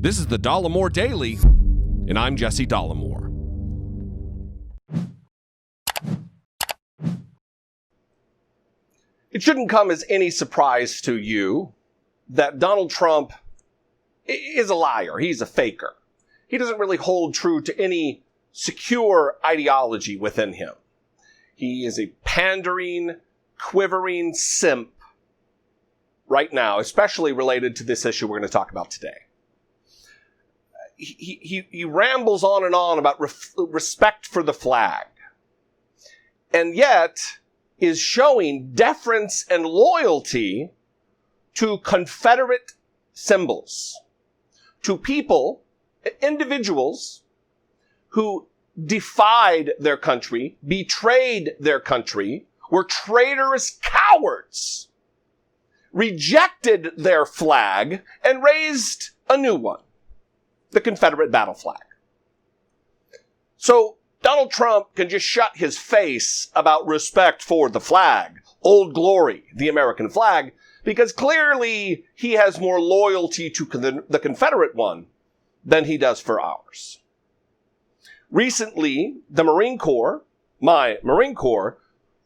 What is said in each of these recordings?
This is the Dollemore Daily, and I'm Jesse Dollemore. It shouldn't come as any surprise to you that Donald Trump is a liar. He's a faker. He doesn't really hold true to any secure ideology within him. He is a pandering, quivering simp right now, especially related to this issue we're going to talk about today. He rambles on and on about respect for the flag, and yet is showing deference and loyalty to Confederate symbols, to people, individuals who defied their country, betrayed their country, were traitorous cowards, rejected their flag, and raised a new one, the Confederate battle flag. So Donald Trump can just shut his face about respect for the flag, Old Glory, the American flag, because clearly he has more loyalty to the Confederate one than he does for ours. Recently, the Marine Corps, my Marine Corps,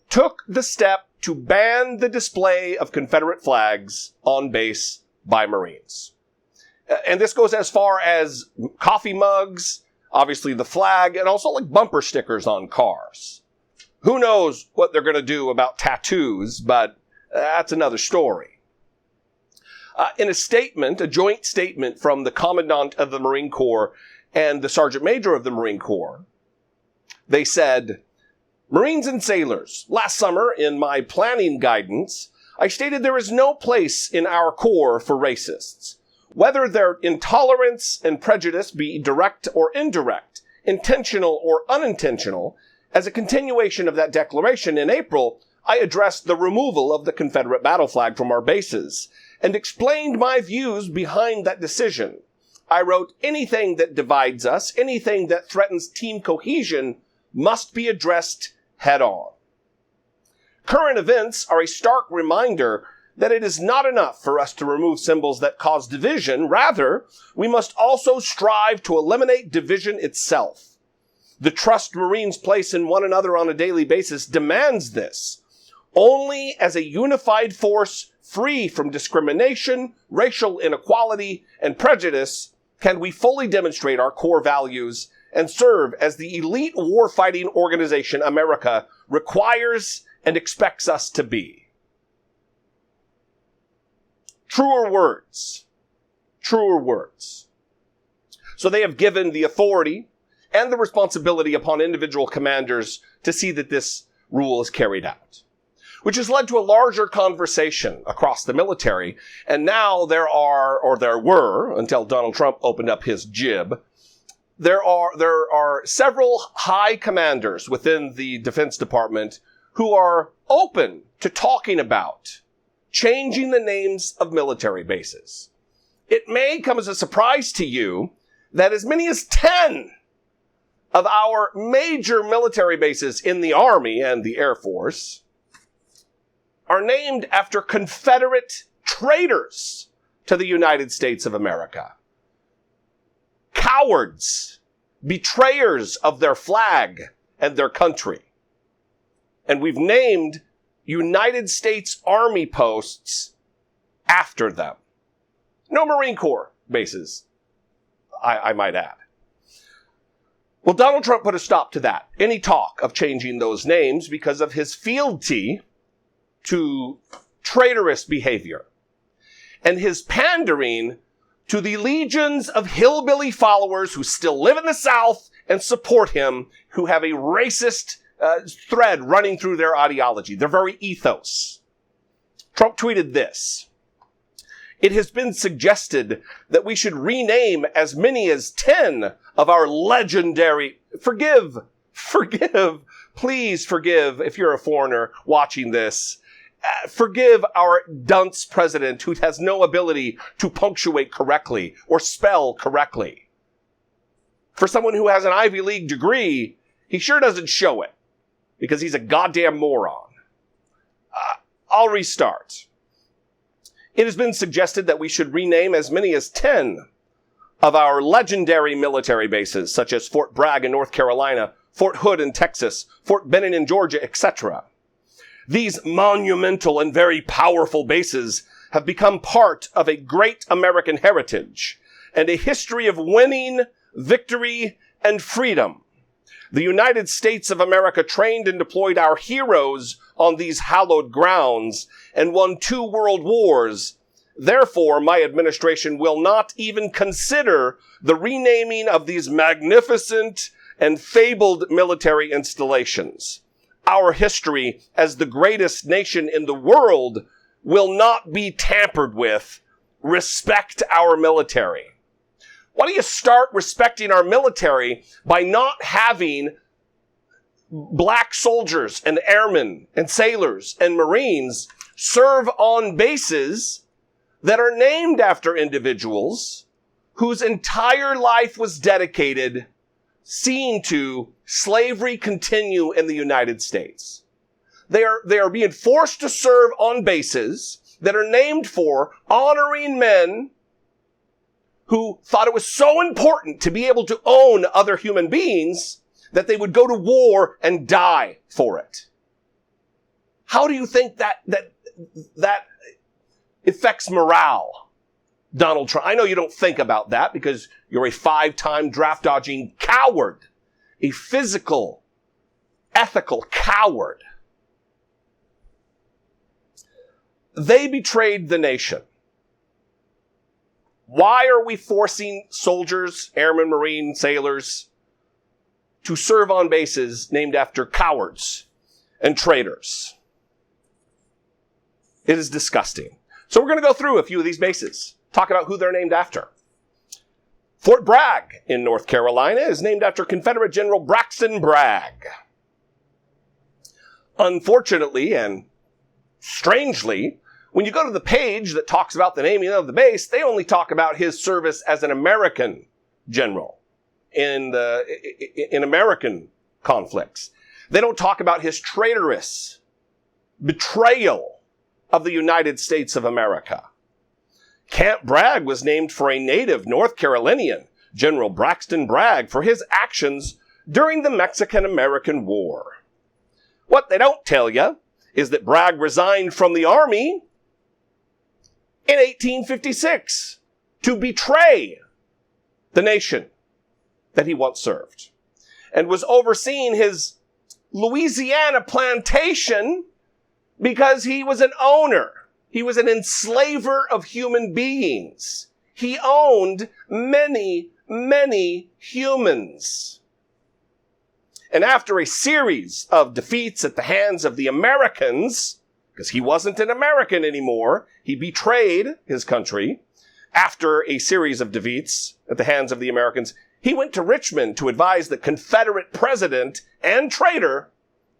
took the step to ban the display of Confederate flags on base by Marines. And this goes as far as coffee mugs, obviously the flag, and also like bumper stickers on cars. Who knows what they're going to do about tattoos, but that's another story. In a statement, a joint statement from the Commandant of the Marine Corps and the Sergeant Major of the Marine Corps, they said, "Marines and sailors, last summer in my planning guidance, I stated there is no place in our Corps for racists. Whether their intolerance and prejudice be direct or indirect, intentional or unintentional, as a continuation of that declaration in April, I addressed the removal of the Confederate battle flag from our bases and explained my views behind that decision. I wrote, anything that divides us, anything that threatens team cohesion must be addressed head on. Current events are a stark reminder that it is not enough for us to remove symbols that cause division. Rather, we must also strive to eliminate division itself. The trust Marines place in one another on a daily basis demands this. Only as a unified force free from discrimination, racial inequality, and prejudice can we fully demonstrate our core values and serve as the elite warfighting organization America requires and expects us to be." Truer words. Truer words. So they have given the authority and the responsibility upon individual commanders to see that this rule is carried out, which has led to a larger conversation across the military. And now there were, until Donald Trump opened up his jib, there are several high commanders within the Defense Department who are open to talking about changing the names of military bases. It may come as a surprise to you that as many as 10 of our major military bases in the Army and the Air Force are named after Confederate traitors to the United States of America. Cowards, betrayers of their flag and their country. And we've named United States Army posts after them. No Marine Corps bases, I might add. Well, Donald Trump put a stop to that, any talk of changing those names, because of his fealty to traitorous behavior and his pandering to the legions of hillbilly followers who still live in the South and support him, who have a racist thread running through their ideology, their very ethos. Trump tweeted this: "It has been suggested that we should rename as many as 10 of our legendary..." Please forgive if you're a foreigner watching this. Forgive our dunce president who has no ability to punctuate correctly or spell correctly. For someone who has an Ivy League degree, he sure doesn't show it, because he's a goddamn moron. I'll restart. It has been suggested that we should rename as many as 10 of our legendary military bases, such as Fort Bragg in North Carolina, Fort Hood in Texas, Fort Benning in Georgia, etc. These monumental and very powerful bases have become part of a great American heritage and a history of winning, victory, and freedom. The United States of America trained and deployed our heroes on these hallowed grounds and won 2 world wars. Therefore, my administration will not even consider the renaming of these magnificent and fabled military installations. Our history as the greatest nation in the world will not be tampered with. Respect our military. Why don't you start respecting our military by not having black soldiers and airmen and sailors and Marines serve on bases that are named after individuals whose entire life was dedicated seeing to slavery continue in the United States. They are being forced to serve on bases that are named for honoring men who thought it was so important to be able to own other human beings that they would go to war and die for it. How do you think that affects morale, Donald Trump? I know you don't think about that because you're a 5-time draft-dodging coward, a physical, ethical coward. They betrayed the nation. Why are we forcing soldiers, airmen, marine, sailors to serve on bases named after cowards and traitors? It is disgusting. So we're going to go through a few of these bases, talk about who they're named after. Fort Bragg in North Carolina is named after Confederate General Braxton Bragg. Unfortunately and strangely, when you go to the page that talks about the naming of the base, they only talk about his service as an American general in American conflicts. They don't talk about his traitorous betrayal of the United States of America. Camp Bragg was named for a native North Carolinian, General Braxton Bragg, for his actions during the Mexican-American War. What they don't tell you is that Bragg resigned from the Army in 1856 to betray the nation that he once served and was overseeing his Louisiana plantation because he was an owner. He was an enslaver of human beings. He owned many, many humans. And after a series of defeats at the hands of the Americans, because he wasn't an American anymore, he betrayed his country. After a series of defeats at the hands of the Americans, he went to Richmond to advise the Confederate president and traitor,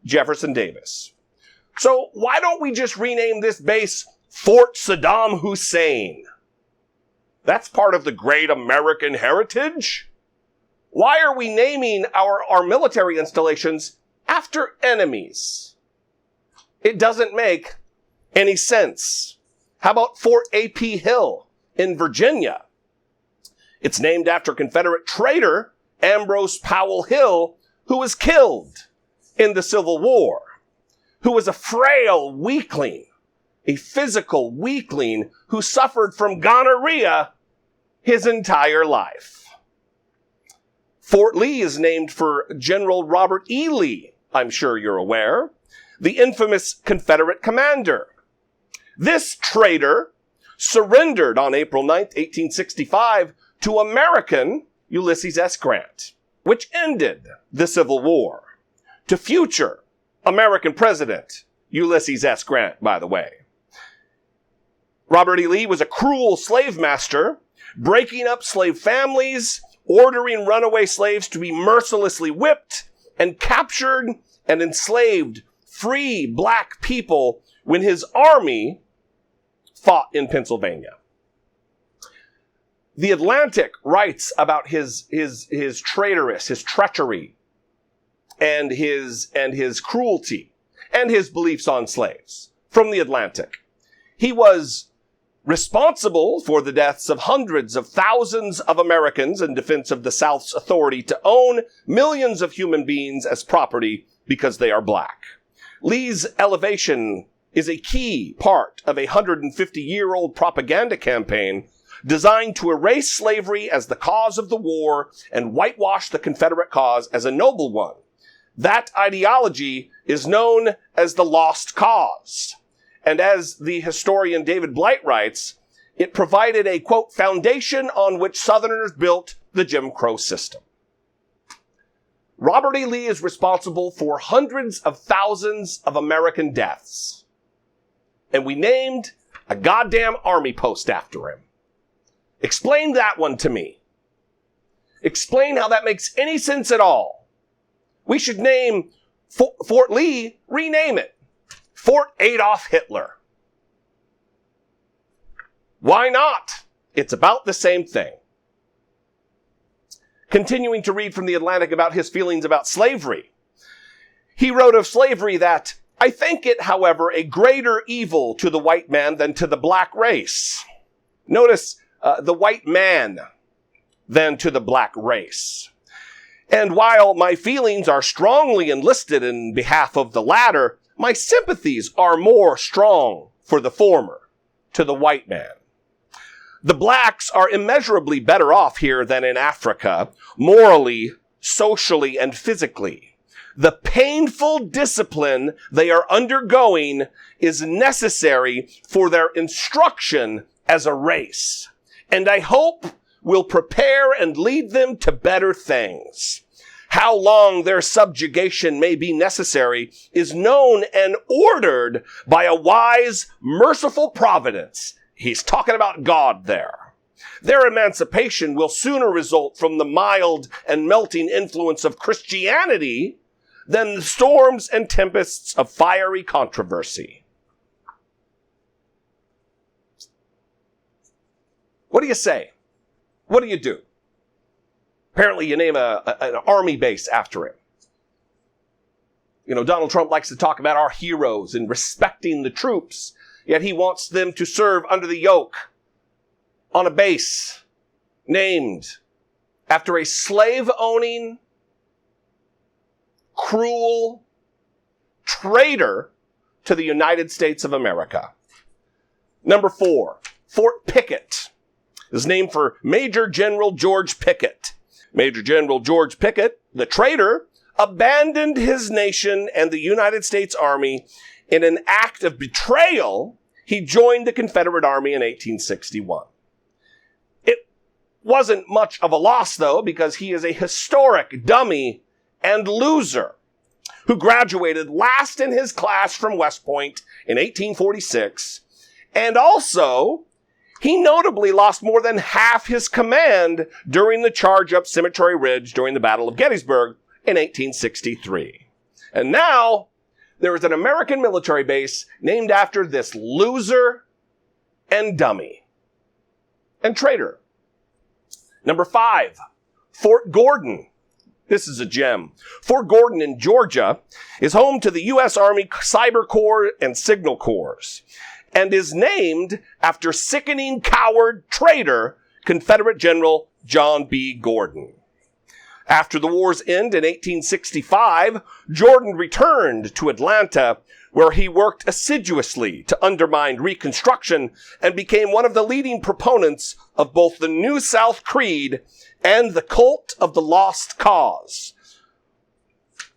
Jefferson Davis. So why don't we just rename this base Fort Saddam Hussein? That's part of the great American heritage. Why are we naming our military installations after enemies? It doesn't make any sense. How about Fort A.P. Hill in Virginia? It's named after Confederate traitor Ambrose Powell Hill, who was killed in the Civil War, who was a frail weakling, a physical weakling who suffered from gonorrhea his entire life. Fort Lee is named for General Robert E. Lee, I'm sure you're aware, the infamous Confederate commander. This traitor surrendered on April 9th, 1865 to American Ulysses S. Grant, which ended the Civil War, to future American President Ulysses S. Grant, by the way. Robert E. Lee was a cruel slave master, breaking up slave families, ordering runaway slaves to be mercilessly whipped, and captured and enslaved free black people when his army fought in Pennsylvania. The Atlantic writes about his treachery, and his cruelty, and his beliefs on slaves. From the Atlantic, he was responsible for the deaths of hundreds of thousands of Americans in defense of the South's authority to own millions of human beings as property because they are black. Lee's elevation is a key part of a 150-year-old propaganda campaign designed to erase slavery as the cause of the war and whitewash the Confederate cause as a noble one. That ideology is known as the lost cause. And as the historian David Blight writes, it provided a, quote, foundation on which Southerners built the Jim Crow system. Robert E. Lee is responsible for hundreds of thousands of American deaths. And we named a goddamn army post after him. Explain that one to me. Explain how that makes any sense at all. We should name Fort Lee, rename it Fort Adolf Hitler. Why not? It's about the same thing. Continuing to read from The Atlantic about his feelings about slavery. He wrote of slavery that, "I think it, however, a greater evil to the white man than to the black race." Notice the white man than to the black race. And while my feelings are strongly enlisted in behalf of the latter, my sympathies are more strong for the former, to the white man. The blacks are immeasurably better off here than in Africa, morally, socially, and physically. The painful discipline they are undergoing is necessary for their instruction as a race, and I hope will prepare and lead them to better things. How long their subjugation may be necessary is known and ordered by a wise, merciful providence. He's talking about God there. Their emancipation will sooner result from the mild and melting influence of Christianity than the storms and tempests of fiery controversy. What do you say? What do you do? Apparently you name an army base after him. You know, Donald Trump likes to talk about our heroes and respecting the troops, yet he wants them to serve under the yoke on a base named after a slave-owning, cruel traitor to the United States of America. Number 4, Fort Pickett is named for Major General George Pickett. Major General George Pickett, the traitor, abandoned his nation and the United States Army in an act of betrayal. He joined the Confederate Army in 1861. It wasn't much of a loss, though, because he is a historic dummy and loser who graduated last in his class from West Point in 1846, and also he notably lost more than half his command during the charge up Cemetery Ridge during the Battle of Gettysburg in 1863. And now there is an American military base named after this loser and dummy and traitor. Number 5, Fort Gordon. This is a gem. Fort Gordon in Georgia is home to the U.S. Army Cyber Corps and Signal Corps, and is named after sickening coward traitor Confederate General John B. Gordon. After the war's end in 1865, Jordan returned to Atlanta, where he worked assiduously to undermine Reconstruction and became one of the leading proponents of both the New South Creed and the cult of the Lost Cause.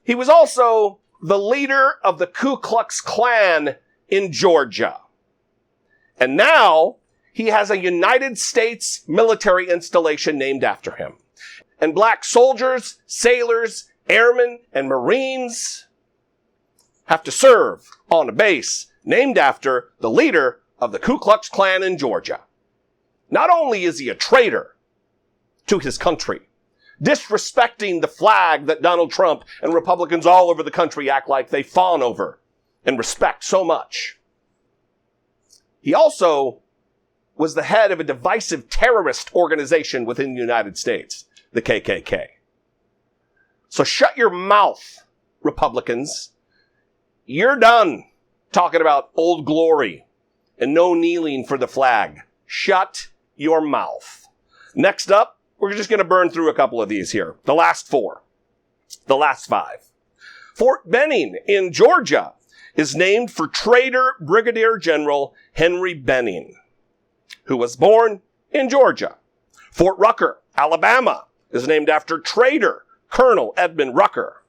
He was also the leader of the Ku Klux Klan in Georgia. And now he has a United States military installation named after him. And black soldiers, sailors, airmen, and Marines have to serve on a base named after the leader of the Ku Klux Klan in Georgia. Not only is he a traitor to his country, disrespecting the flag that Donald Trump and Republicans all over the country act like they fawn over and respect so much, he also was the head of a divisive terrorist organization within the United States, the KKK. So shut your mouth, Republicans. You're done talking about Old Glory and no kneeling for the flag. Shut your mouth. Next up, we're just going to burn through a couple of these here. The last 4. The last 5. Fort Benning in Georgia is named for traitor Brigadier General Henry Benning, who was born in Georgia. Fort Rucker, Alabama, is named after traitor Colonel Edmund Rucker.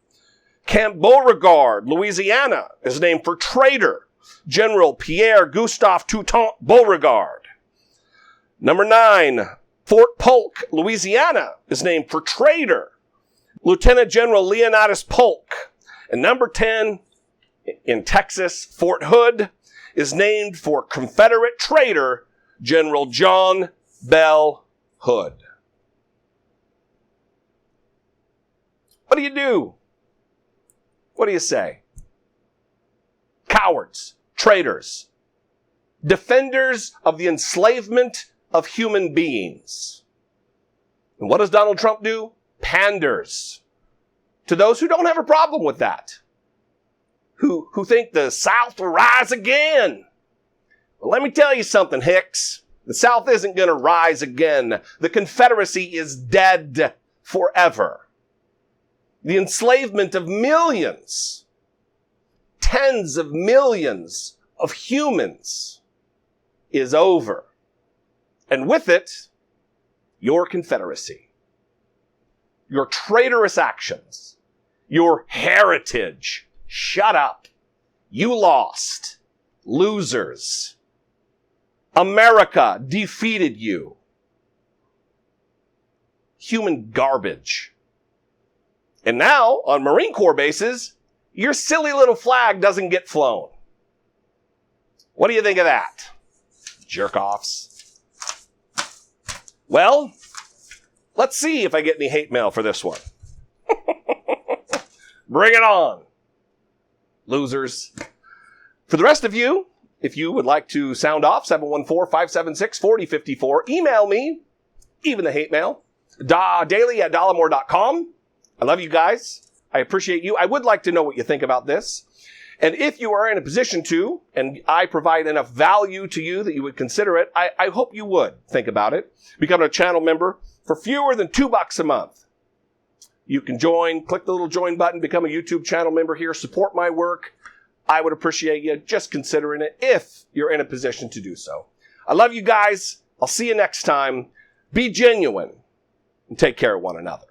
Camp Beauregard, Louisiana, is named for traitor General Pierre Gustave Toutant Beauregard. Number 9, Fort Polk, Louisiana, is named for traitor Lieutenant General Leonidas Polk. And number 10, in Texas, Fort Hood, is named for Confederate traitor General John Bell Hood. What do you do? What do you say? Cowards, traitors, defenders of the enslavement of human beings. And what does Donald Trump do? Panders to those who don't have a problem with that, who think the South will rise again. Well, let me tell you something, Hicks. The South isn't going to rise again. The Confederacy is dead forever. The enslavement of millions, tens of millions of humans is over. And with it, your Confederacy, your traitorous actions, your heritage. Shut up. You lost. Losers. America defeated you. Human garbage. And now, on Marine Corps bases, your silly little flag doesn't get flown. What do you think of that? Jerk-offs. Well, let's see if I get any hate mail for this one. Bring it on, losers. For the rest of you, if you would like to sound off, 714-576-4054, email me, even the hate mail, daily@dollemore.com. I love you guys. I appreciate you. I would like to know what you think about this. And if you are in a position to, and I provide enough value to you that you would consider it, I hope you would think about it. Become a channel member for fewer than $2 a month. You can join, click the little join button, become a YouTube channel member here, support my work. I would appreciate you just considering it if you're in a position to do so. I love you guys. I'll see you next time. Be genuine and take care of one another.